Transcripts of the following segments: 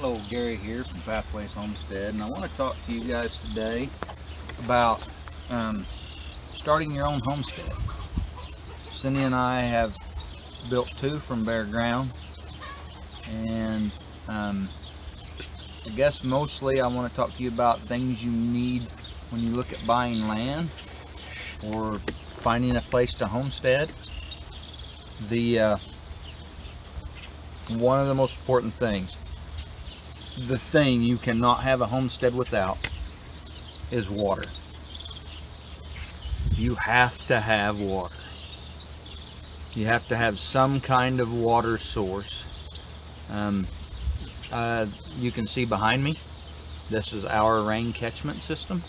Hello, Gary here from Pathways Homestead, and I want to talk to you guys today about starting your own homestead. Cindy and I have built two from bare ground, and I guess mostly I want to talk to you about things you need when you look at buying land or finding a place to homestead. One of the most important things, the thing you cannot have a homestead without, is water. You have to have water. You have to have some kind of water source. You can see behind me, this is our rain catchment system.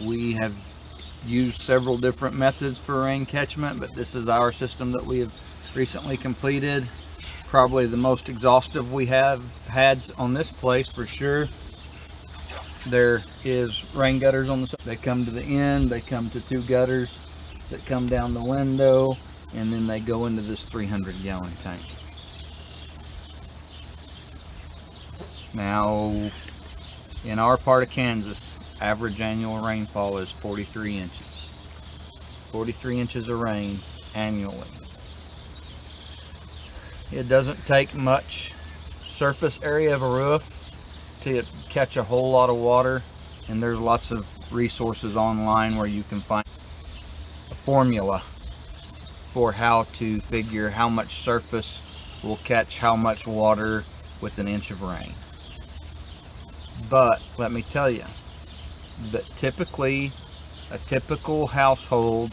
We have used several different methods for rain catchment, but this is our system that we have recently completed. Probably the most exhaustive we have had on this place for sure. There is rain gutters on the side. They come to the end, they come to two gutters that come down the window, and then they go into this 300-gallon tank. Now, in our part of Kansas, average annual rainfall is 43 inches. 43 inches of rain annually. It doesn't take much surface area of a roof to catch a whole lot of water, and there's lots of resources online where you can find a formula for how to figure how much surface will catch how much water with an inch of rain. But let me tell you that typically a typical household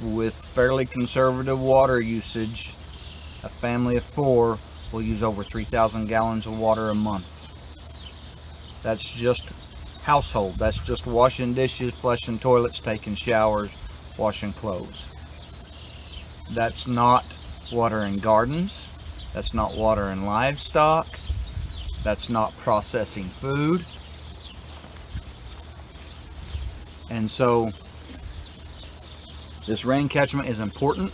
with fairly conservative water usage, a family of 4, will use over 3,000 gallons of water a month. That's just household. That's just washing dishes, flushing toilets, taking showers, washing clothes. That's not watering gardens. That's not watering livestock. That's not processing food. And so this rain catchment is important.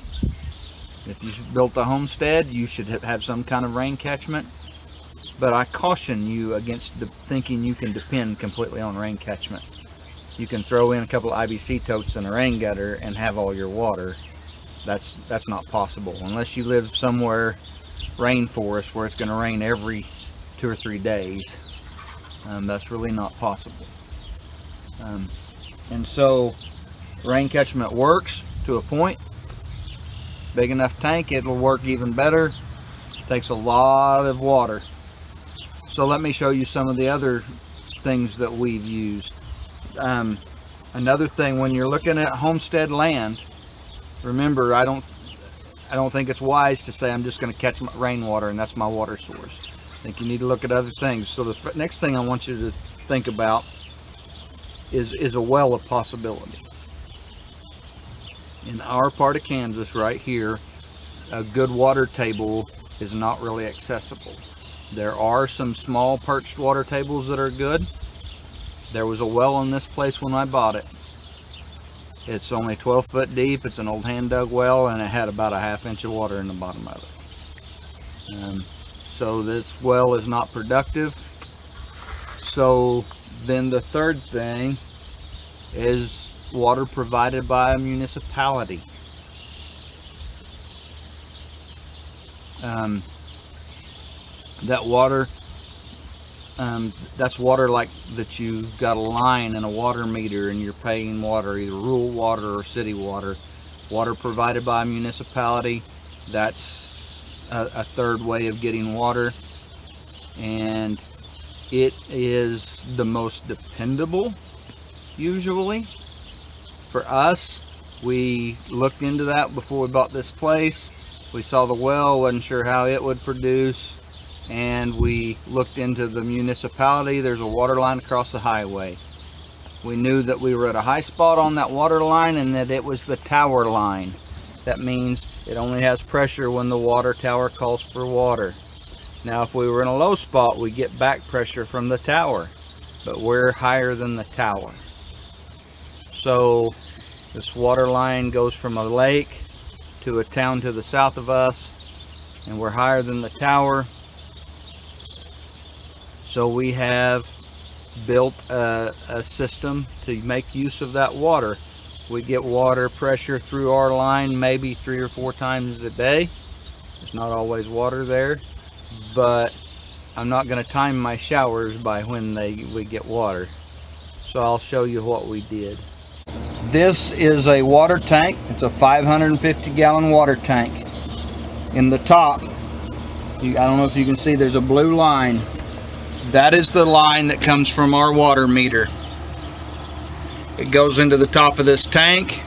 If you built a homestead, you should have some kind of rain catchment. But I caution you against thinking you can depend completely on rain catchment. You can throw in a couple of IBC totes in a rain gutter and have all your water. That's not possible unless you live somewhere rainforest where it's going to rain every 2 or 3 days. That's really not possible. And so rain catchment works to a point. Big enough tank, it'll work even better. Takes a lot of water. So let me show you some of the other things that we've used. Another thing, when you're looking at homestead land, remember, I don't think it's wise to say I'm just going to catch rainwater and that's my water source. I think you need to look at other things. So the next thing I want you to think about is a well of possibility. In our part of Kansas right here, a good water table is not really accessible. There are some small perched water tables that are good. There was a well in this place when I bought it. It's only 12 foot deep. It's an old hand dug well, and it had about a ½ inch of water in the bottom of it. So this well is not productive. So then the third thing is water provided by a municipality. That water, that's water like that you've got a line and a water meter and you're paying water, either rural water or city water. Water provided by a municipality, that's a third way of getting water, and it is the most dependable usually. For us, we looked into that before we bought this place. We saw the well, wasn't sure how it would produce, and we looked into the municipality. There's a water line across the highway. We knew that we were at a high spot on that water line and that it was the tower line. That means it only has pressure when the water tower calls for water. Now if we were in a low spot, we get back pressure from the tower, but we're higher than the tower. So this water line goes from a lake to a town to the south of us, and we're higher than the tower. So we have built a system to make use of that water. We get water pressure through our line maybe 3 or 4 times a day. There's not always water there, but I'm not going to time my showers by when we get water. So I'll show you what we did. This is a water tank. It's a 550 gallon water tank. In the top, I don't know if you can see, there's a blue line. That is the line that comes from our water meter. It goes into the top of this tank,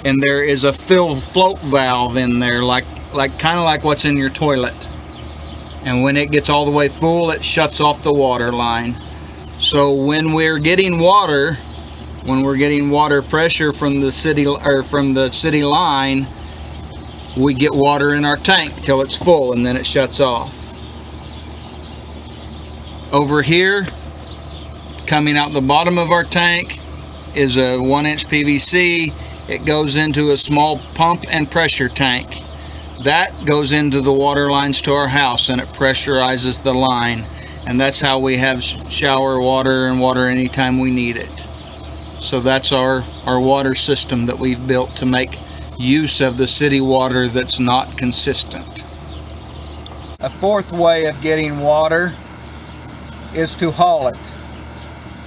and there is a float valve in there, kind of like what's in your toilet. And when it gets all the way full, it shuts off the water line. So when we're getting water pressure from the city line, we get water in our tank till it's full, and then it shuts off. Over here, coming out the bottom of our tank, is a 1-inch PVC. It goes into a small pump and pressure tank. That goes into the water lines to our house, and it pressurizes the line. And that's how we have shower water and water anytime we need it. So that's our water system that we've built to make use of the city water that's not consistent. A fourth way of getting water is to haul it.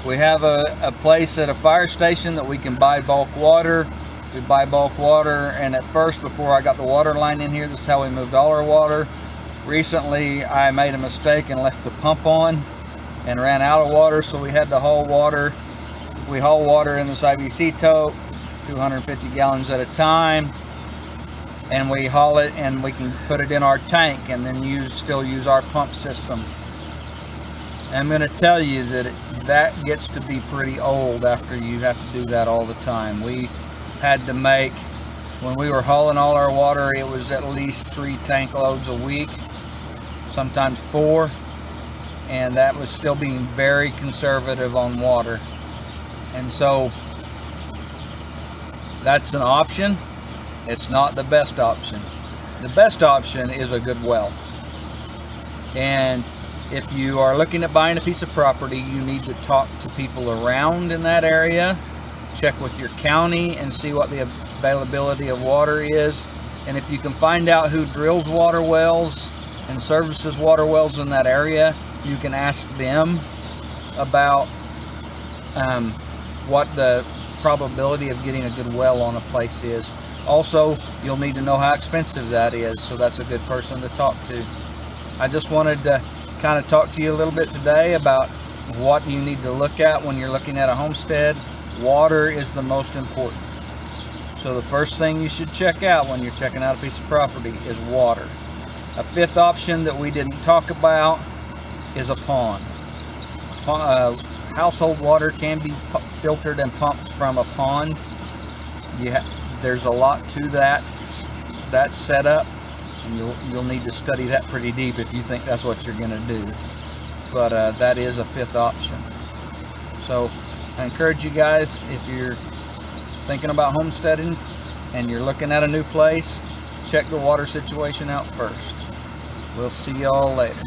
We have a place at a fire station that we can buy bulk water. We buy bulk water, and at first, before I got the water line in here, this is how we moved all our water. Recently, I made a mistake and left the pump on and ran out of water, so we had to haul water. We haul water in this IBC tote, 250 gallons at a time, and we haul it and we can put it in our tank and then still use our pump system. I'm going to tell you that that gets to be pretty old after you have to do that all the time. We had to make, when we were hauling all our water, it was at least 3 tank loads a week, sometimes 4, and that was still being very conservative on water. And so that's an option. It's not the best option. The best option is a good well. And if you are looking at buying a piece of property, you need to talk to people around in that area, check with your county and see what the availability of water is. And if you can find out who drills water wells and services water wells in that area, you can ask them about what the probability of getting a good well on a place is. Also, you'll need to know how expensive that is, so that's a good person to talk to. I just wanted to kind of talk to you a little bit today about what you need to look at when you're looking at a homestead. Water is the most important. So the first thing you should check out when you're checking out a piece of property is water. A fifth option that we didn't talk about is a pond. Household water can be filtered and pumped from a pond. There's a lot to that setup, and you'll need to study that pretty deep if you think that's what you're going to do. But that is a fifth option. So I encourage you guys, if you're thinking about homesteading and you're looking at a new place, check the water situation out first. We'll see y'all later.